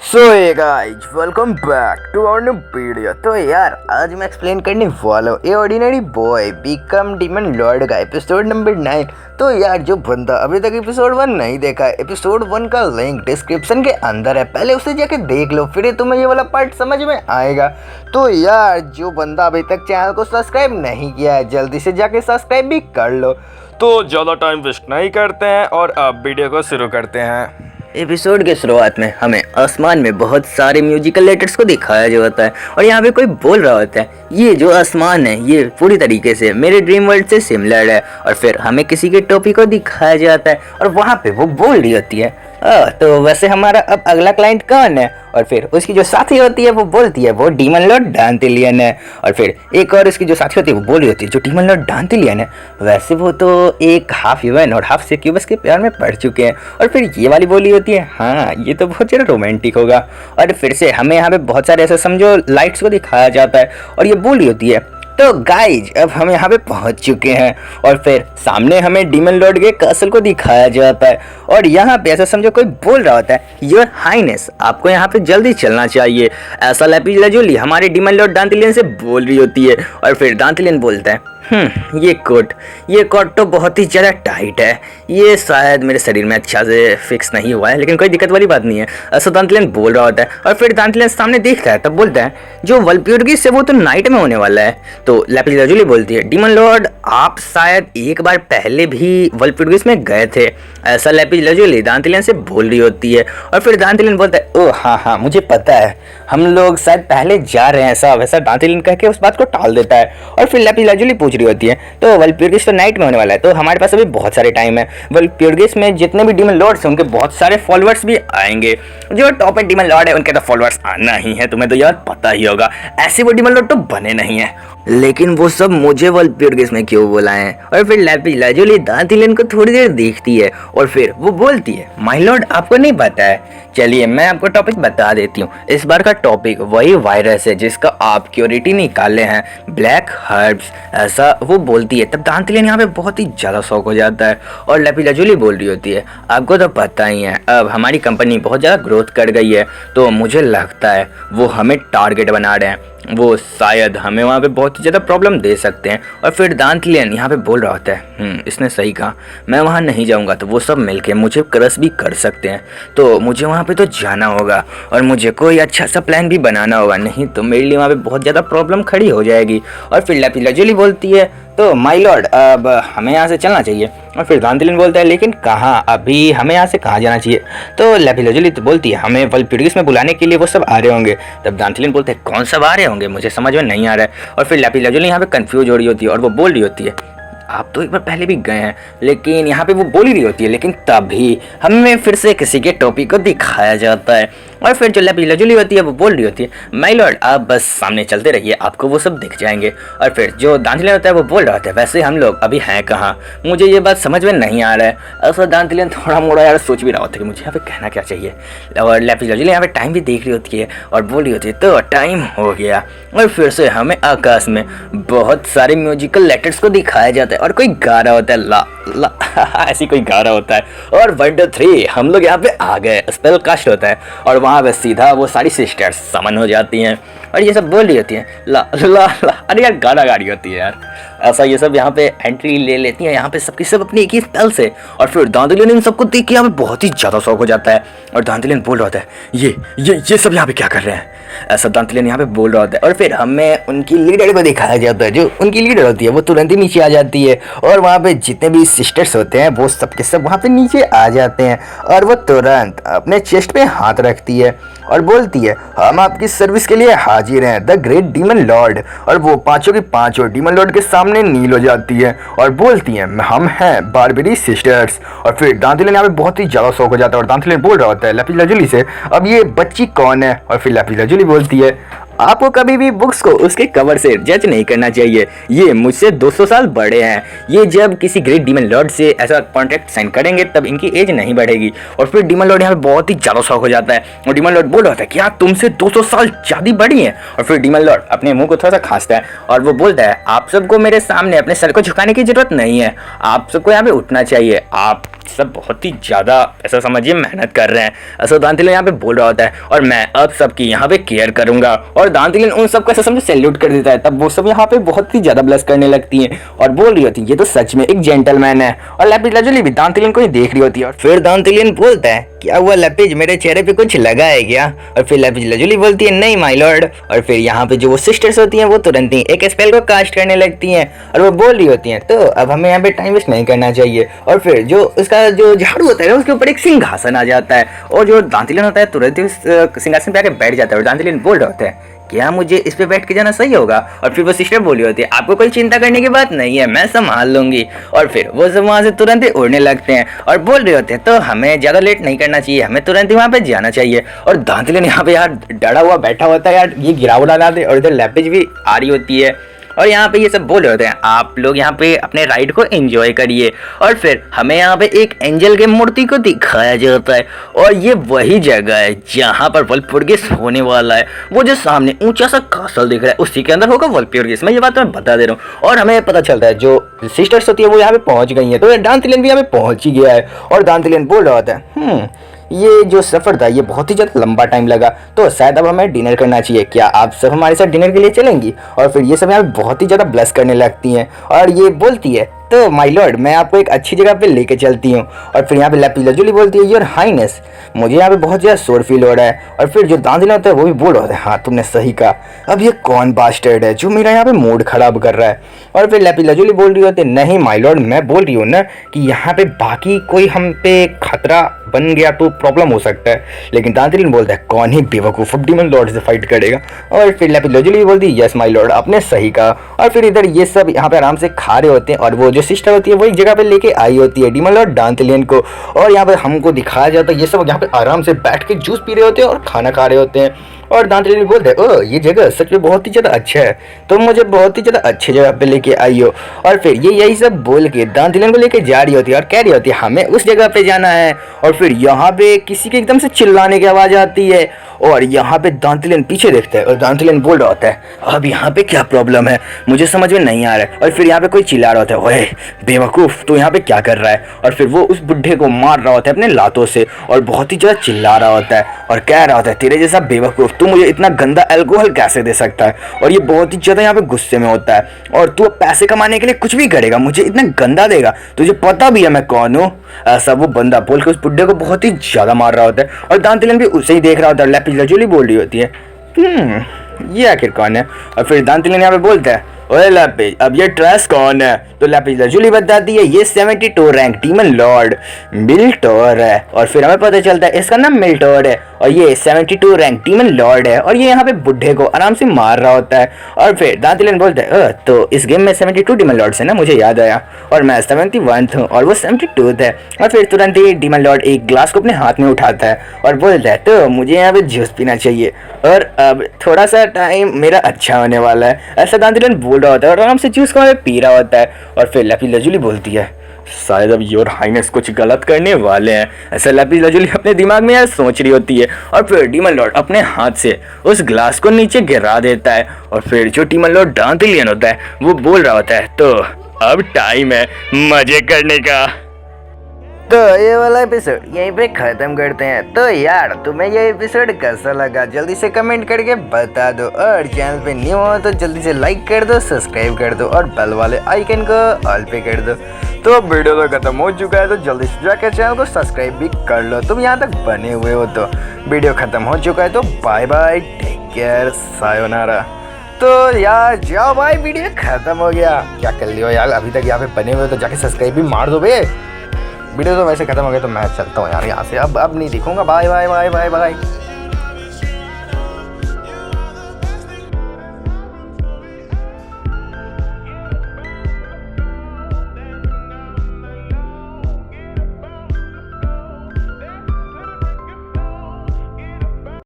सो ये guys welcome back to our new video. तो यार आज मैं एक्सप्लेन करने वाला हूँ a ordinary boy become demon lord का एपिसोड नंबर 9। तो यार जो बंदा अभी तक एपिसोड 1 नहीं देखा है, एपिसोड 1 का लिंक डिस्क्रिप्शन के अंदर है, पहले उसे जाके देख लो, फिर तुम्हें ये वाला पार्ट समझ में आएगा। तो यार जो बंदा अभी तक चैनल को सब्सक्राइब नहीं किया है, जल्दी से जाके सब्सक्राइब भी कर लो। तो ज़्यादा टाइम वेस्ट नहीं करते हैं और अब वीडियो को शुरू करते हैं। एपिसोड के शुरुआत में हमें आसमान में बहुत सारे म्यूजिकल लेटर्स को दिखाया जाता है और यहाँ पे कोई बोल रहा होता है, ये जो आसमान है ये पूरी तरीके से मेरे ड्रीम वर्ल्ड से सिमिलर है। और फिर हमें किसी के टोपी को दिखाया जाता है और वहाँ पे वो बोल रही होती है, तो वैसे हमारा अब अगला क्लाइंट कौन है? और फिर उसकी जो साथी होती है वो बोलती है वो डीमन लॉर्ड डांटिलियन है। और फिर एक और उसकी जो साथी होती है वो बोल रही होती है जो डीमन लॉर्ड डांटिलियन है वैसे वो तो एक हाफ ह्यूमन और हाफ सक्यूबस के प्यार में पड़ चुके हैं। और फिर ये वाली बोली होती है, हाँ ये तो बहुत ज़्यादा रोमांटिक होगा। और फिर से हमें यहाँ पे बहुत सारे ऐसे समझो लाइट्स को दिखाया जाता है और ये बोली होती है, तो गाइज अब हम यहाँ पे पहुँच चुके हैं। और फिर सामने हमें डीमन लॉर्ड के कैसल को दिखाया जाता है और यहाँ पे ऐसा समझो कोई बोल रहा होता है, योर हाइनेस आपको यहाँ पे जल्दी चलना चाहिए, ऐसा लैपी लजूली हमारे डीमन लॉर्ड दांतिलियन से बोल रही होती है। और फिर दांतिलियन बोलता है, ये कोट तो बहुत ही ज़्यादा टाइट है, ये शायद मेरे शरीर में अच्छा से फिक्स नहीं हुआ है, लेकिन कोई दिक्कत वाली बात नहीं है, ऐसा दांतिलियन बोल रहा होता है। और फिर दांतिलियन सामने देखता है तब बोलता है, जो वल्प्यूर्गिस से वो तो नाइट में होने वाला है। तो लैपी लजूली बोलती है, डीमन लॉर्ड आप शायद एक बार पहले भी वल्प्यूर्गिस में गए थे, ऐसा लैपी लजूली दांतिलियन से बोल रही होती है। और फिर दांतिलियन बोलता है, ओह हाँ मुझे पता है, हम लोग शायद पहले जा रहे हैं, ऐसा वैसा दांतिलियन कह के उस बात को टाल देता है। और फिर लैपी लजूली पूछ रही होती है, तो वल्प्यूर्गिस तो नाइट में होने वाला है, तो हमारे पास अभी बहुत सारे टाइम है, वल्प्यूर्गिस में जितने भी डीमन लॉर्ड्स हैं उनके बहुत सारे फॉलोअर्स भी आएंगे, जो टॉप डीमन लॉर्ड है उनके तो फॉलोअर्स आना ही है, तुम्हें तो यार पता ही होगा, ऐसे वो डीमन लॉर्ड तो बने नहीं है, लेकिन वो सब मुझे वल्प्यूर्गिस में क्यों बुलाएं? और फिर लैपी लजूली दांतिलियन को थोड़ी देर देखती है और फिर वो बोलती है, माय लॉर्ड आपको नहीं पता है, चलिए मैं आपको टॉपिक बता देती हूँ। इस बार का टॉपिक वही वायरस है जिसका आप क्योरिटी निकाले हैं, ब्लैक हर्ब्स, ऐसा वो बोलती है। तब दांतिलियन यहाँ पे बहुत ही ज़्यादा शौक हो जाता है और लैपी लजूली बोल रही होती है, आपको तो पता ही है अब हमारी कंपनी बहुत ज़्यादा ग्रोथ कर गई है, तो मुझे लगता है वो हमें टारगेट बना रहे हैं, वो शायद हमें वहाँ पे बहुत ही ज़्यादा प्रॉब्लम दे सकते हैं। और फिर दांतिलियन यहाँ पे बोल रहा होता है, इसने सही कहा, मैं वहाँ नहीं जाऊँगा तो वो सब मिलके मुझे क्रश भी कर सकते हैं, तो मुझे वहाँ पे तो जाना होगा और मुझे कोई अच्छा सा प्लान भी बनाना होगा, नहीं तो मेरे लिए वहाँ पे बहुत ज़्यादा प्रॉब्लम खड़ी हो जाएगी। और फिर लैपी लजूली बोलती है, तो माय लॉर्ड अब हमें यहाँ से चलना चाहिए। और फिर दांतिलियन बोलता है, लेकिन कहाँ, अभी हमें यहाँ से कहाँ जाना चाहिए? तो लैपी लजूली तो बोलती है, हमें वल्प्यूर्गिस में बुलाने के लिए वो सब आ रहे होंगे। तब दांतिलियन बोलते हैं, कौन सब आ रहे होंगे, मुझे समझ में नहीं आ रहा है। और फिर लैपी लजूली यहाँ पे कंफ्यूज हो रही होती है और वो बोल रही होती है, आप तो एक बार पहले भी गए हैं, लेकिन यहाँ पे वो बोल ही रही होती है, लेकिन तभी हमें फिर से किसी के टोपी को दिखाया जाता है। और फिर जो लैपी लजूली होती है वो बोल रही होती है, माय लॉर्ड आप बस सामने चलते रहिए, आपको वो सब दिख जाएंगे। और फिर जो दांतिलियन होता है वो बोल रहा होता है, वैसे हम लोग अभी हैं कहाँ, मुझे ये बात समझ में नहीं आ रहा है। ऐसा दांतिलियन थोड़ा मोड़ा यार सोच भी रहा होता है कि मुझे यहाँ पे कहना क्या चाहिए। और लैपी लजूली यहाँ पे टाइम भी देख रही होती है और बोल रही होती है, तो टाइम हो गया। और फिर से हमें आकाश में बहुत सारे म्यूजिकल लेटर्स को दिखाया जाता है और कोई गा रहा होता है, ला ला ऐसी कोई गा रहा होता है। और 1 2 3 हम लोग यहाँ पे आ गए, स्पेल कास्ट होता है और वहाँ पे सीधा वो सारी सिस्टर्स समन हो जाती हैं और ये सब बोल रही होती हैं, ला ला ला, अरे यार गाना गा रही होती है यार, ऐसा ये सब यहाँ पे एंट्री ले लेती हैं यहाँ पे सबकी सब अपनी एक ही स्पेल से। और फिर दांतिलियन इन सबको देख के यहाँ पे बहुत ही ज़्यादा शौक हो जाता है और दांतिलियन बोल रहा होता है, ये सब यहाँ पे क्या कर रहे हैं, ऐसा दांतिलियन यहाँ पे बोल रहा होता है। और फिर हमें उनकी लीडर को दिखाया जाता है, जो उनकी लीडर होती है वो तुरंत ही नीचे आ जाती है और वहाँ पे जितने भी सिस्टर्स होते हैं वो सब के सब वहाँ पे नीचे आ जाते हैं और वो तुरंत अपने चेस्ट पे हाथ रखती है और बोलती है, हम आपकी सर्विस के लिए हाजिर हैं, द ग्रेट डीमन लॉर्ड। और वो पांचों की पांचों डीमन लॉर्ड के सामने नील हो जाती है और बोलती हैं, हम हैं बारबेरी सिस्टर्स। और फिर दांतिलियन यहाँ पे बहुत ही ज़्यादा शौक हो जाता है और दांतिलियन बोल रहा होता है लैपी लजूली से, अब ये बच्ची कौन है? और फिर लैपी लजूली बोलती है, आपको कभी भी बुक्स को उसके कवर से जज नहीं करना चाहिए, ये मुझसे 200 साल बड़े हैं, ये जब किसी ग्रेट डीमन लॉर्ड से ऐसा कॉन्ट्रैक्ट साइन करेंगे तब इनकी एज नहीं बढ़ेगी। और फिर डीमन लॉर्ड यहाँ पे बहुत ही ज़्यादा शौक हो जाता है और डीमन लॉर्ड बोल रहा था, क्या तुमसे 200 साल ज़्यादा बड़ी हैं? और फिर डीमन लॉर्ड अपने मुंह को थोड़ा सा खांसता है और वो बोलता है, आप सबको मेरे सामने अपने सर को झुकाने की जरूरत नहीं है, आप सबको यहाँ पे उठना चाहिए, आप सब बहुत ही ज़्यादा ऐसा समझिए मेहनत कर रहे हैं, ऐसा दांतिलन यहाँ पे बोल रहा होता है। और मैं अब सबकी यहाँ पे केयर करूंगा। और दांतिलन उन सबको ऐसा समझो सैल्यूट कर देता है। तब वो सब यहाँ पे बहुत ही ज़्यादा ब्लश करने लगती हैं और बोल रही होती है ये तो सच में एक जेंटलमैन है। और लैपिस लाजुली भी दांतिलन को ही देख रही होती है। और फिर दांतिलन बोलता है क्या हुआ लैपिस, मेरे चेहरे पे कुछ लगा है क्या? और फिर लैपिस लाजुली बोलती है नहीं माय लॉर्ड। और फिर यहाँ पे जो वो सिस्टर्स होती हैं वो तुरंत ही एक स्पेल को कास्ट करने लगती हैं और वो बोल रही होती हैं तो अब हमें यहाँ पे टाइम वेस्ट नहीं करना चाहिए। और फिर जो उसका जो झाड़ू होता है उसके ऊपर एक सिंहासन आ जाता है और जो दांतिलन होता है तुरंत ही उस सिंहासन पे आके बैठ जाता है। और दांतिलन बोल रहे होते हैं क्या मुझे इस पे बैठ के जाना सही होगा? और फिर वो सिस्टर बोली होती है आपको कोई चिंता करने की बात नहीं है, मैं संभाल लूंगी। और फिर वो सब वहाँ से तुरंत ही उड़ने लगते हैं और बोल रहे होते हैं तो हमें ज़्यादा लेट नहीं करना चाहिए, हमें तुरंत ही वहाँ पे जाना चाहिए। और दांतिलन यहाँ पे यार डरा हुआ बैठा होता है यार, ये गिराव डाला दे। और इधर लैपिस भी आ रही होती है और यहाँ पे ये सब बोल रहे होते हैं आप लोग यहाँ पे अपने राइड को एंजॉय करिए। और फिर हमें यहाँ पे एक एंजल के मूर्ति को दिखाया जाता है और ये वही जगह है जहाँ पर वल्पूर्गिस होने वाला है। वो जो सामने ऊंचा सा कासल दिख रहा है उसी के अंदर होगा वल्पूर्गिस। मैं ये बात तुम्हें बता दे रहा हूँ। और हमें पता चलता है जो सिस्टर्स होती है वो यहाँ पे पहुंच गई है, तो दांतिलन भी यहाँ पे पहुंच ही गया है। और दांतिलन बोल रहा होता है ये जो सफ़र था ये बहुत ही ज़्यादा लंबा टाइम लगा, तो शायद अब हमें डिनर करना चाहिए, क्या आप सब हमारे साथ डिनर के लिए चलेंगी? और फिर ये सब यहाँ पे बहुत ही ज़्यादा ब्लश करने लगती हैं और ये बोलती है तो माय लॉर्ड मैं आपको एक अच्छी जगह पे लेके चलती हूँ। और फिर यहाँ पे लैपिस लाजुली बोलती है योर हाइनेस मुझे यहाँ पे बहुत ज़्यादा शोर फील हो रहा है। और फिर जो दांतिलन होता है वो भी बोल रहा है हाँ तुमने सही कहा, अब ये कौन बास्टर्ड है जो मेरा यहाँ पे मूड खराब कर रहा है? और फिर लैपिस लाजुली बोल रही होती है नहीं माय लॉर्ड मैं बोल रही हूँ ना कि यहाँ पे बाकी कोई हम पे खतरा बन गया तो प्रॉब्लम हो सकता है। लेकिन दांतिलन बोलता है कौन ही बेवकूफ़ अब डीमन लॉर्ड से फाइट करेगा? और फिर लैपिस लाजुली बोलती है यस माय लॉर्ड आपने सही कहा। और फिर इधर ये सब यहाँ पे आराम से खा रहे होते हैं और वो जो सिस्टर होती है वो एक जगह पे लेके आई होती है डीमन लॉर्ड दांतिलन को। और यहाँ पे हमको दिखाया जाता है ये सब यहाँ पे आराम से बैठ के जूस पी रहे होते हैं और खाना खा रहे होते हैं। और दांतिलन बोलते हैं ओह ये जगह सच में बहुत ही ज़्यादा अच्छा है, तुम मुझे बहुत ही ज़्यादा अच्छी जगह पे लेके आई हो। और फिर ये यही सब बोल के दांतिलन को लेके जा रही होती है और कह रही होती है हमें उस जगह पे जाना है। और फिर यहाँ पे किसी के एकदम से चिल्लाने की आवाज़ आती है और यहाँ पे दांतिलन पीछे देखता है और दांतिलन बोल रहा होता है अब यहाँ पे क्या प्रॉब्लम है मुझे समझ में नहीं आ रहा है। और फिर यहाँ पे कोई चिल्ला रहा होता है ओए बेवकूफ़ तू यहाँ पे क्या कर रहा है? और फिर वो उस बुढ़े को मार रहा होता है अपने लातों से और बहुत ही ज़्यादा चिल्ला रहा होता है और कह रहा होता है तेरे जैसा बेवकूफ़ तू मुझे इतना गंदा अल्कोहल कैसे दे सकता है? और ये बहुत ही ज़्यादा यहाँ पे गुस्से में होता है और तू पैसे कमाने के लिए कुछ भी करेगा, मुझे इतना गंदा देगा, तुझे पता भी है मैं कौन हूँ? ऐसा वो बंदा बोल के उस बुढ़े को बहुत ही ज़्यादा मार रहा होता है। और दांतिलन भी उसे ही देख रहा होता है। लैपिस लाजुली बोल रही होती है ये आखिर कौन है? और फिर दांतिलन यहाँ पे बोलता है ओए लैपिस अब ये ट्रेस कौन है? तो लैपिस लाजुली बताती है ये 72 रैंक डीमन लॉर्ड मिल्टोर है। और फिर हमें पता चलता है इसका नाम मिल्टोर है और ये 72 रैंक डीमन लॉर्ड है और ये यहाँ पे बुढ़े को आराम से मार रहा होता है। और फिर दांतिलन बोलता है तो इस गेम में 72 डीमन लॉर्ड है ना, मुझे याद आया, और मैं 71 हूँ और वो 72 है। और फिर तुरंत ही डीमन लॉर्ड एक ग्लास को अपने हाथ में उठाता है और बोलता है तो मुझे यहाँ पे जूस पीना चाहिए और अब थोड़ा सा टाइम मेरा अच्छा होने वाला है, ऐसा दांतिलन बोल रहा होता है और आराम से जूस को पी रहा होता है। और फिर लैपिस लाजुली बोलती है शायद अब योर हाइनेस कुछ गलत करने वाले हैं, ऐसा लैपिस लाजुली अपने दिमाग में यार सोच रही होती है। और फिर डीमन लॉर्ड अपने हाथ से उस ग्लास को नीचे गिरा देता है और फिर जो डीमन लॉर्ड दांतिलन होता है वो बोल रहा होता है तो अब टाइम है मजे करने का। तो ये वाला एपिसोड यहीं पे ख़त्म करते हैं। तो यार तुम्हें ये एपिसोड कैसा लगा जल्दी से कमेंट करके बता दो और चैनल पे न्यू हो तो जल्दी से लाइक कर दो, सब्सक्राइब कर दो और बेल वाले आइकन को ऑल पे कर दो। तो वीडियो तो खत्म हो चुका है तो जल्दी से जाकर चैनल को सब्सक्राइब भी कर लो, तुम यहाँ तक बने हुए हो तो। वीडियो ख़त्म हो चुका है तो बाय बाय, टेक केयर, सायोनारा। तो यार जाओ भाई वीडियो ख़त्म हो गया, क्या कर लियो यार, अभी तक यहाँ पे बने हुए हो तो जाके सब्सक्राइब भी मार दो बे। वीडियो तो वैसे खत्म हो गया तो मैं चलता हूँ यार यहाँ से, अब नहीं दिखूंगा। Bye bye bye bye bye.